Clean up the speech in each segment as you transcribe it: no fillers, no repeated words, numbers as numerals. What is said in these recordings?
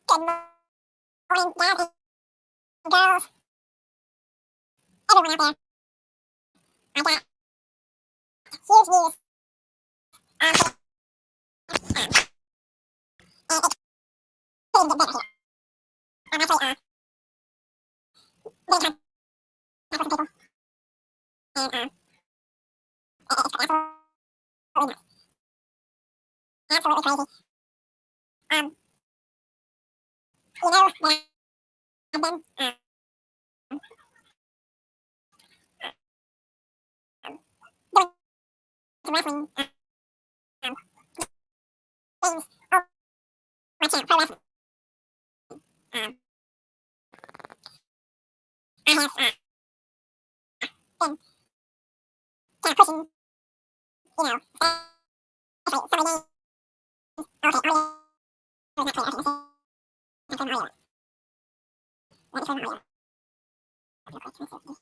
Good morning, guys and girls. Everyone out there. I got huge news. And it couldn't get better here. I'm actually, really trying to talk with some people. And, it's absolutely nuts. Absolutely crazy. You know that I've been, doing some wrestling, things on my channel, pro wrestling. I have, been kind of pushing, especially summer games. Okay, audio is not clear. I think this is not audio. Let me turn audio. Real quick, let me see.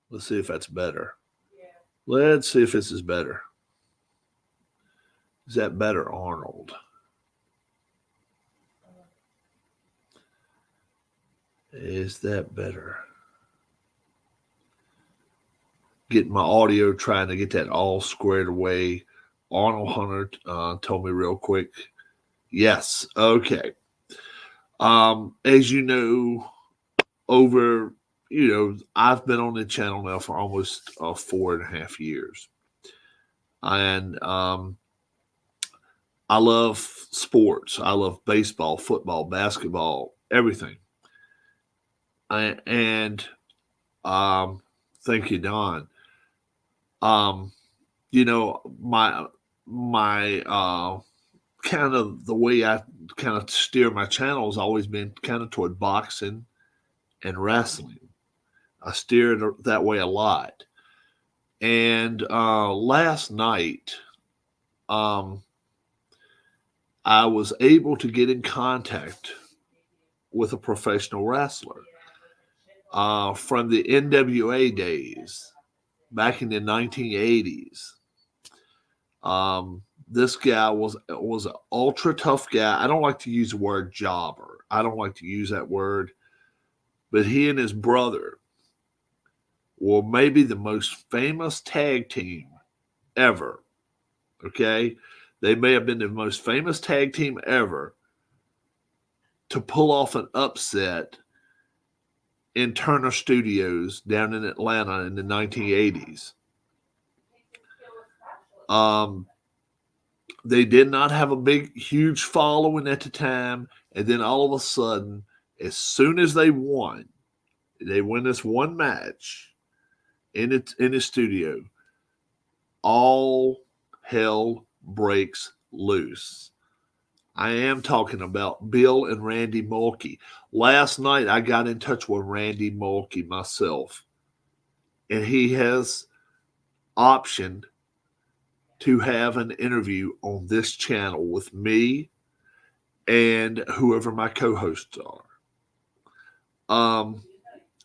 Let's see if that's better. Let's see if this is better. Is that better, Arnold? Is that better? Getting my audio, trying to get that all squared away. Arnold Hunter told me real quick. Yes. Okay. As you know, I've been on the channel now for almost 4.5 years. And I love sports. I love baseball, football, basketball, everything. And thank you, Don. My kind of the way I kind of steer my channel has always been kind of toward boxing and wrestling. I steer it that way a lot. And last night, I was able to get in contact with a professional wrestler from the NWA days back in the 1980s. This guy was an ultra tough guy. I don't like to use the word jobber. I don't like to use that word. But he and his brother were maybe the most famous tag team ever. Okay? They may have been the most famous tag team ever to pull off an upset in Turner Studios down in Atlanta in the 1980s. They did not have a huge following at the time. And then all of a sudden, as soon as they win this one match in the studio, all hell breaks loose. I am talking about Bill and Randy Mulkey. Last night, I got in touch with Randy Mulkey myself, and he has optioned to have an interview on this channel with me and whoever my co-hosts are.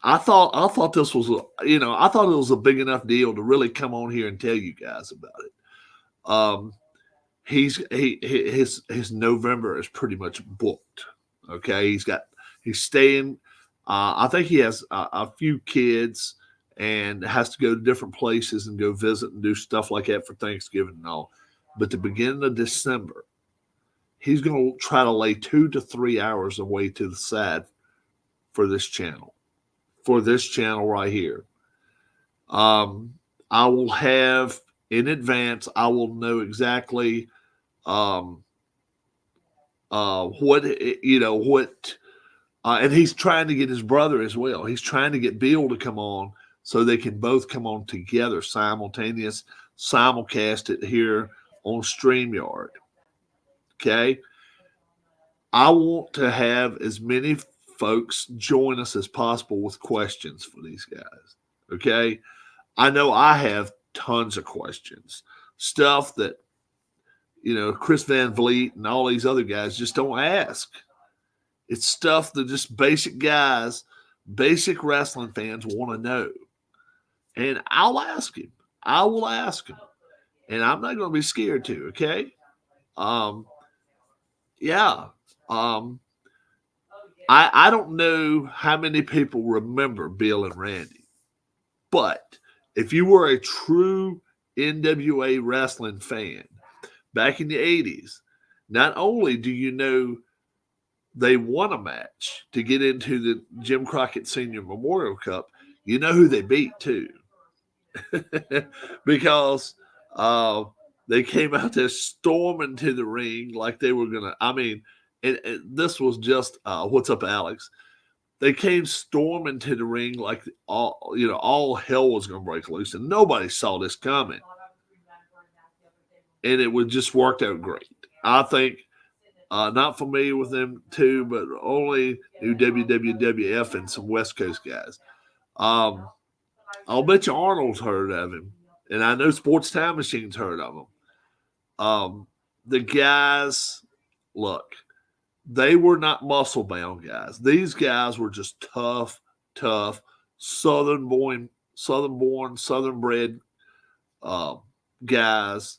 I thought this was, I thought it was a big enough deal to really come on here and tell you guys about it. His November is pretty much booked. Okay, he's staying. I think he has a few kids and has to go to different places and go visit and do stuff like that for Thanksgiving and all. But the beginning of December, he's going to try to lay 2 to 3 hours away to the side for this channel right here. I will have in advance. I will know exactly what. And he's trying to get his brother as well. He's trying to get Bill to come on so they can both come on together, simulcast it here on StreamYard. Okay. I want to have as many folks join us as possible with questions for these guys. Okay. I know I have tons of questions, stuff that, Chris Van Vliet and all these other guys just don't ask. It's stuff that just basic guys, basic wrestling fans want to know. And I'll ask him. I will ask him. And I'm not going to be scared to, okay? Um, yeah. Um, I don't know how many people remember Bill and Randy, but if you were a true NWA wrestling fan back in the 80s, not only do you know they won a match to get into the Jim Crockett Senior Memorial Cup, you know who they beat too. Because uh, they came out there storming to the ring like they were going to. I mean, and this was just, what's up, Alex? They came storming to the ring like all hell was going to break loose, and nobody saw this coming. And it would just worked out great. I think not familiar with them too, but only knew WWF and some West Coast guys. Um, I'll bet you Arnold's heard of him, and I know Sports Time Machine's heard of him. The guys, look, they were not muscle bound guys. These guys were just tough, Southern born, Southern bred guys.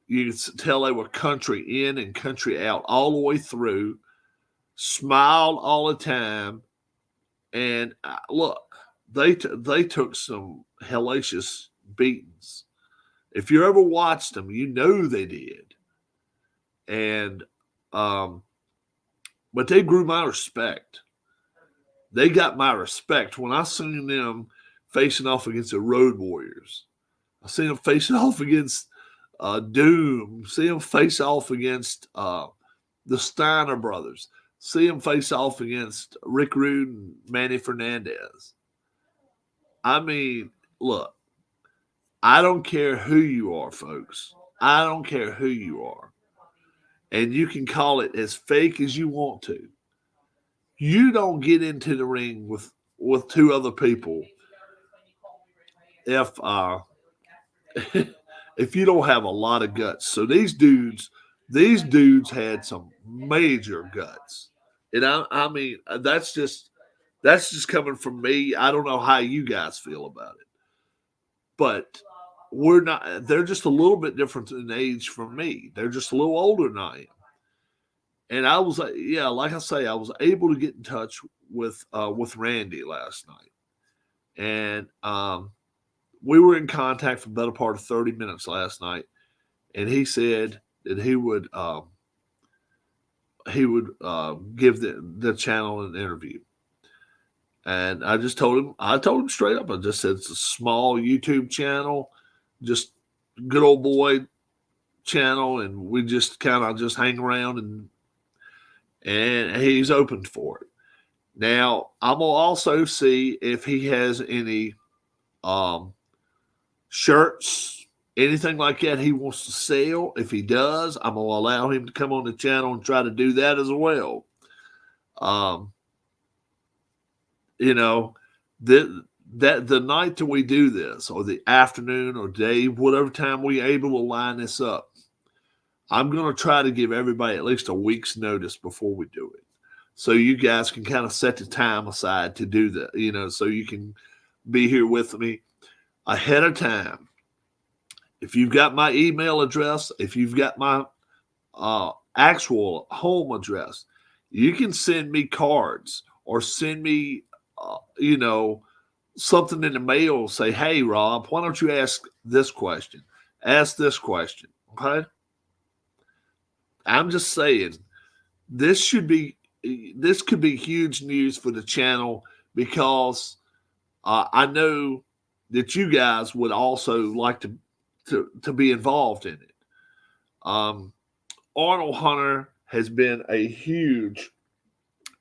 You could tell they were country in and country out all the way through, smiled all the time. And look, they took some hellacious beatings. If you ever watched them, you know they did. And but they grew my respect. They got my respect when I seen them facing off against the Road Warriors. I seen them facing off against Doom. See them face off against the Steiner brothers. See them face off against Rick Rude and Manny Fernandez. I mean, look, I don't care who you are, folks. I don't care who you are. And you can call it as fake as you want to. You don't get into the ring with two other people if if you don't have a lot of guts. So these dudes had some major guts. And I mean, that's just coming from me. I don't know how you guys feel about it. But they're just a little bit different in age from me. They're just a little older than I am. And I was, like I say, I was able to get in touch with Randy last night. And we were in contact for the better part of 30 minutes last night. And he said that he would give the channel an interview. And I told him straight up, I just said it's a small YouTube channel, just good old boy channel, and we just kind of just hang around, and he's open for it. Now, I'm gonna also see if he has any shirts, anything like that he wants to sell. If he does, I'm gonna allow him to come on the channel and try to do that as well. The night that we do this, or the afternoon or day, whatever time we're able to line this up, I'm going to try to give everybody at least a week's notice before we do it. So you guys can kind of set the time aside to do that, so you can be here with me ahead of time. If you've got my email address, if you've got my actual home address, you can send me cards or send me something in the mail. Say, hey, Rob, why don't you ask this question? Ask this question. Okay. I'm just saying this could be huge news for the channel, because I know that you guys would also like to be involved in it. Arnold Hunter has been a huge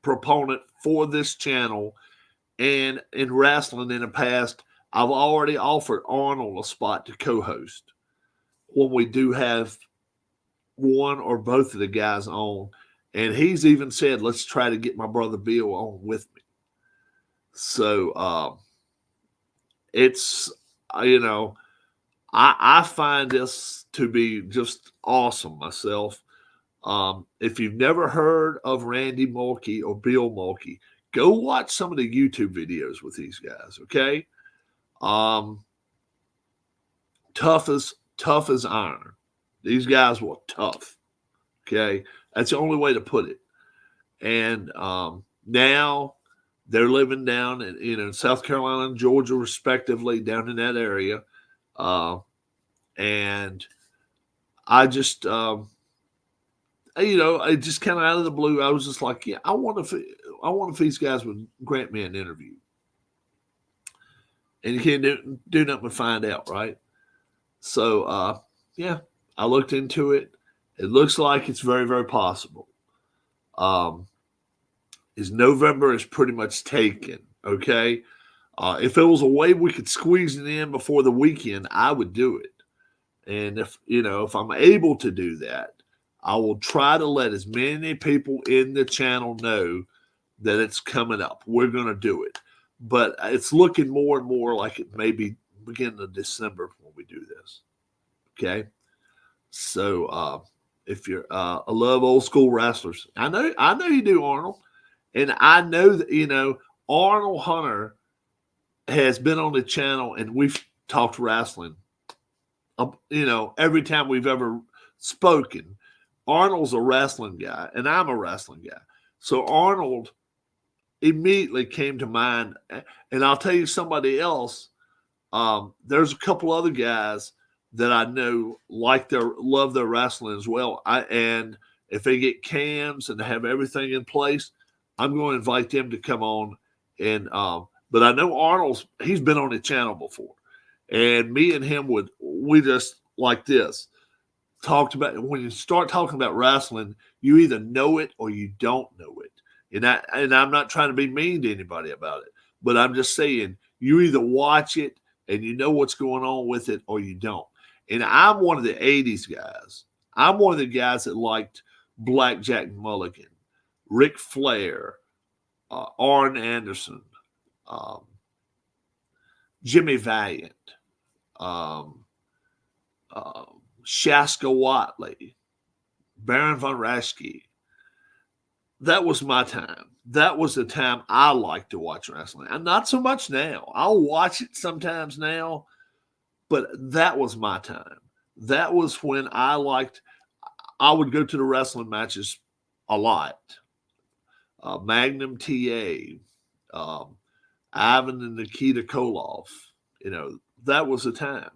proponent for this channel, and in wrestling in the past, I've already offered Arnold a spot to co-host when we do have one or both of the guys on. And he's even said, let's try to get my brother Bill on with me. So it's, I find this to be just awesome myself. If you've never heard of Randy Mulkey or Bill Mulkey, go watch some of the YouTube videos with these guys, okay? Tough as iron. These guys were tough. Okay, that's the only way to put it. And now they're living down in South Carolina and Georgia, respectively, down in that area. And I just, I just kind of out of the blue, I was just like, yeah, I wonder if these guys would grant me an interview. And you can't do nothing but find out, right? So, yeah, I looked into it. It looks like it's very, very possible. Is November is pretty much taken. Okay, if it was a way we could squeeze it in before the weekend, I would do it. And if I'm able to do that, I will try to let as many people in the channel know that it's coming up. We're going to do it, but it's looking more and more like it may be beginning of December when we do this. Okay, so if you're I love old school wrestlers. I know you do, Arnold. And I know that, Arnold Hunter has been on the channel and we've talked wrestling, every time we've ever spoken. Arnold's a wrestling guy and I'm a wrestling guy. So Arnold immediately came to mind. And I'll tell you somebody else. There's a couple other guys that I know love their wrestling as well. And if they get cams and have everything in place, I'm going to invite them to come on. And but I know he's been on the channel before, and me and him we just like this talked about. When you start talking about wrestling, you either know it or you don't know it. And I'm not trying to be mean to anybody about it, but I'm just saying you either watch it and you know what's going on with it or you don't. And I'm one of the 80s guys. I'm one of the guys that liked Blackjack Mulligan, Ric Flair, Arn Anderson, Jimmy Valiant, Shaska Watley, Baron von Raschke. That was my time. That was the time I liked to watch wrestling. And not so much now. I'll watch it sometimes now, but that was my time. That was when I would go to the wrestling matches a lot. Magnum TA, Ivan and Nikita Koloff. That was the time.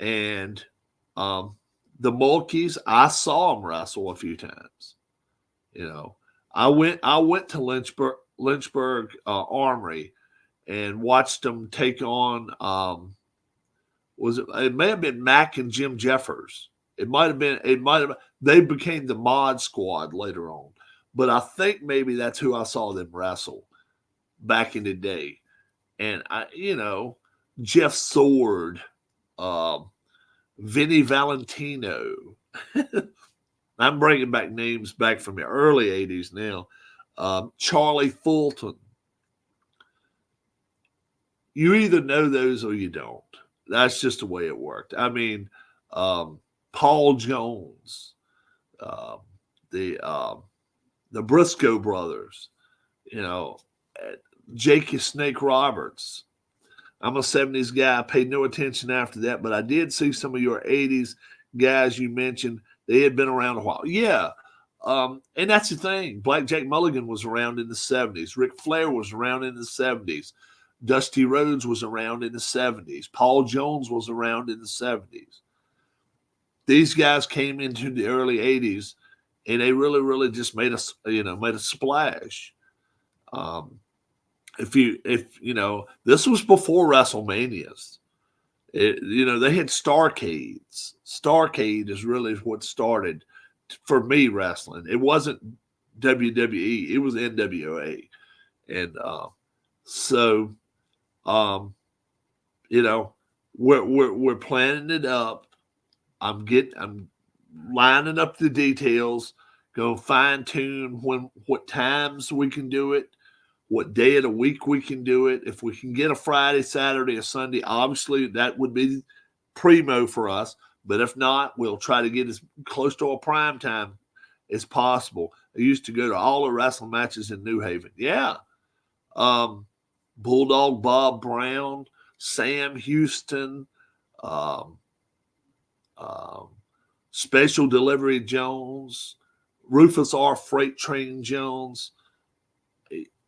And the Mulkeys, I saw them wrestle a few times. I went to Lynchburg Armory and watched them take on. It may have been Mac and Jim Jeffers. It might have been. They became the Mod Squad later on. But I think maybe that's who I saw them wrestle back in the day. And Jeff Sword, Vinny Valentino. I'm bringing back names back from the early 80s now. Charlie Fulton. You either know those or you don't. That's just the way it worked. I mean, Paul Jones, the Briscoe brothers, Jake Snake Roberts. I'm a 70s guy. I paid no attention after that, but I did see some of your 80s guys you mentioned. They had been around a while. Yeah. And that's the thing. Blackjack Mulligan was around in the 70s. Ric Flair was around in the 70s. Dusty Rhodes was around in the 70s. Paul Jones was around in the 70s. These guys came into the early 80s, and they really, really just made a splash. If this was before WrestleManias. They had Starcades. Starcade is really what started for me wrestling. It wasn't WWE. It was NWA, and we're planning it up. I'm lining up the details. Go fine tune what times we can do it, what day of the week we can do it. If we can get a Friday, Saturday, or Sunday, obviously that would be primo for us. But if not, we'll try to get as close to a prime time as possible. I used to go to all the wrestling matches in New Haven. Yeah. Bulldog Bob Brown, Sam Houston, um, um, Special Delivery Jones, Rufus R. Freight Train Jones.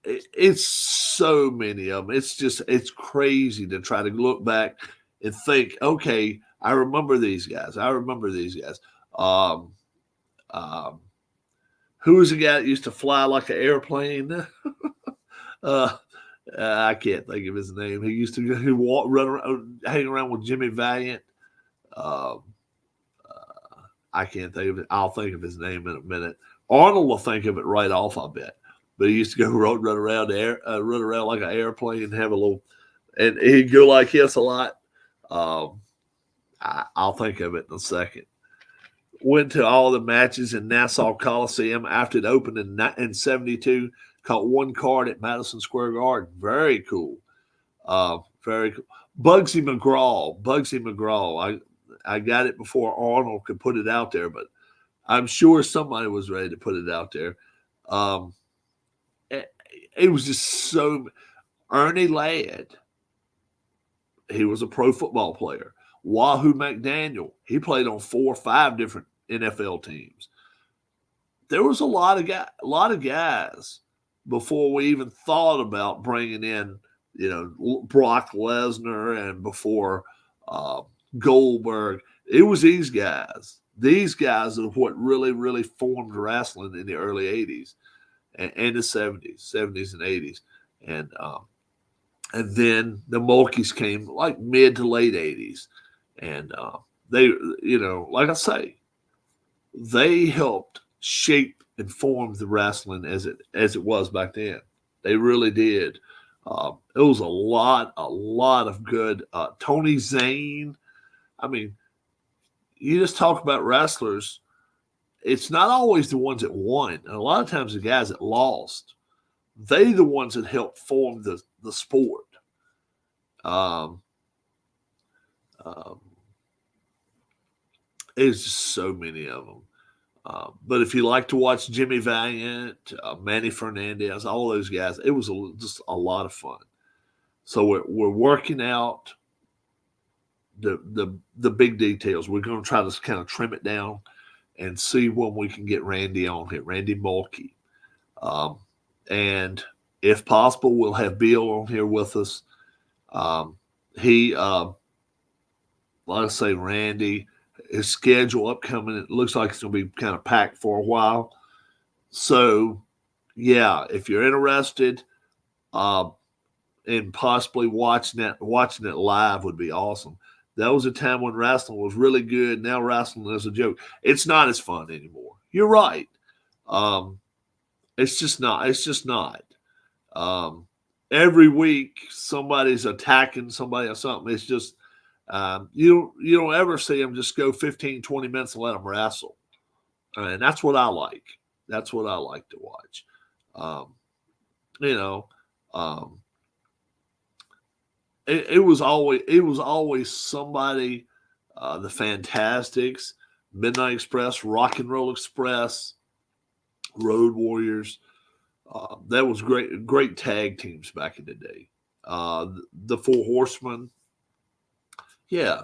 It's so many of them. It's crazy to try to look back and think, okay, I remember these guys. I remember these guys. Um, um, who was the guy that used to fly like an airplane? uh, I can't think of his name. He used to run around, hang around with Jimmy Valiant. Um, I can't think of it. I'll think of his name in a minute. Arnold will think of it right off, I bet. But he used to go run around run around like an airplane and have a little, and he'd go like this a lot. I'll think of it in a second. Went to all the matches in Nassau Coliseum after it opened in 72. Caught one card at Madison Square Garden. Very cool. Very cool. Bugsy McGraw. I got it before Arnold could put it out there, but I'm sure somebody was ready to put it out there. It was just so. Ernie Ladd, he was a pro football player. Wahoo McDaniel, he played on 4 or 5 different NFL teams. There was a lot of guys before we even thought about bringing in, Brock Lesnar and before Goldberg. It was these guys. These guys are what really, really formed wrestling in the early 80s and the 70s and 80s. And then the Mulkeys came like mid to late 80s. And they, like I say, they helped shape and form the wrestling as it was back then. They really did. It was a lot of good. Tony Zane. I mean, you just talk about wrestlers. It's not always the ones that won. And a lot of times the guys that lost, they the ones that helped form the sport. There's just so many of them. But if you like to watch Jimmy Valiant, Manny Fernandez, all those guys, it was just a lot of fun. So we're working out the big details. We're going to try to kind of trim it down and see when we can get Randy on here, Randy Mulkey. And if possible, we'll have Bill on here with us. Like I say, Randy, his schedule upcoming, it looks like it's going to be kind of packed for a while. So, yeah, if you're interested in possibly watching it live would be awesome. That was a time when wrestling was really good. Now wrestling is a joke. It's not as fun anymore. You're right. It's just not. Every week somebody's attacking somebody or something. It's just you don't ever see them just go 15, 20 minutes and let them wrestle. And that's what I like. That's what I like to watch. It was always somebody, the Fantastics, Midnight Express, Rock and Roll Express, Road Warriors. That was great tag teams back in the day. The Four Horsemen. Yeah.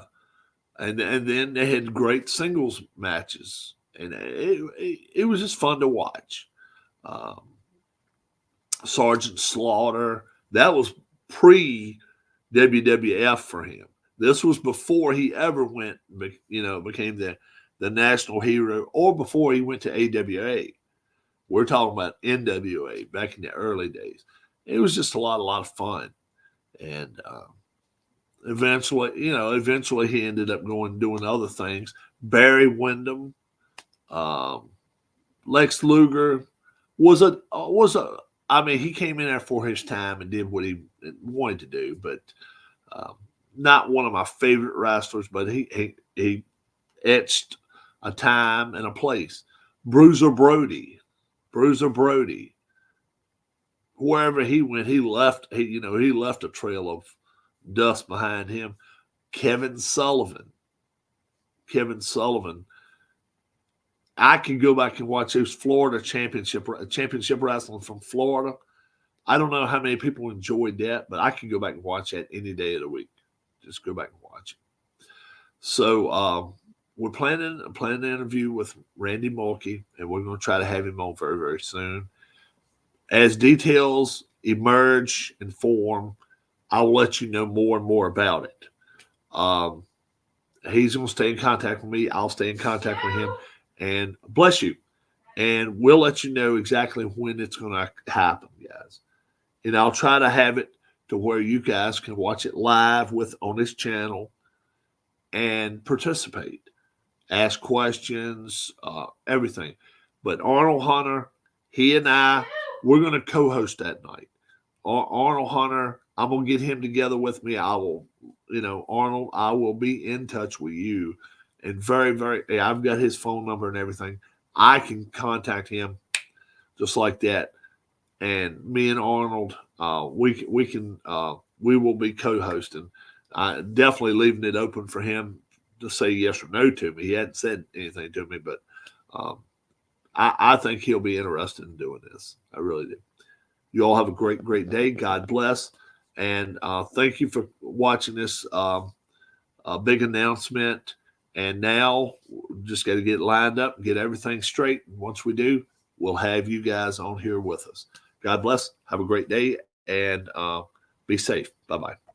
And then they had great singles matches. And it was just fun to watch. Sergeant Slaughter, that was pre-WWF for him. This was before he ever became the national hero, or before he went to AWA. We're talking about NWA back in the early days. It was just a lot of fun. And eventually he ended up doing other things. Barry Windham, Lex Luger he came in there for his time and did what he wanted to do, but not one of my favorite wrestlers, but he etched a time and a place. Bruiser Brody, wherever he went, he left a trail of dust behind him. Kevin Sullivan. I can go back and watch those Florida championship wrestling from Florida. I don't know how many people enjoyed that, but I can go back and watch that any day of the week. Just go back and watch it. So we're planning an interview with Randy Mulkey, and we're going to try to have him on very, very soon. As details emerge and form, I'll let you know more and more about it. He's going to stay in contact with me. I'll stay in contact with him. And bless you. And we'll let you know exactly when it's going to happen, guys. And I'll try to have it to where you guys can watch it live on his channel and participate, ask questions, everything. But Arnold Hunter, he and we're going to co-host that night. Arnold Hunter, I'm going to get him together with me. I will, Arnold, I will be in touch with you. And I've got his phone number and everything. I can contact him just like that. And me and Arnold, we will be co-hosting. Definitely leaving it open for him to say yes or no to me. He hadn't said anything to me, but I think he'll be interested in doing this. I really do. You all have a great, great day. God bless. And thank you for watching this big announcement. And now just got to get lined up and get everything straight. And once we do, we'll have you guys on here with us. God bless. Have a great day and be safe. Bye-bye.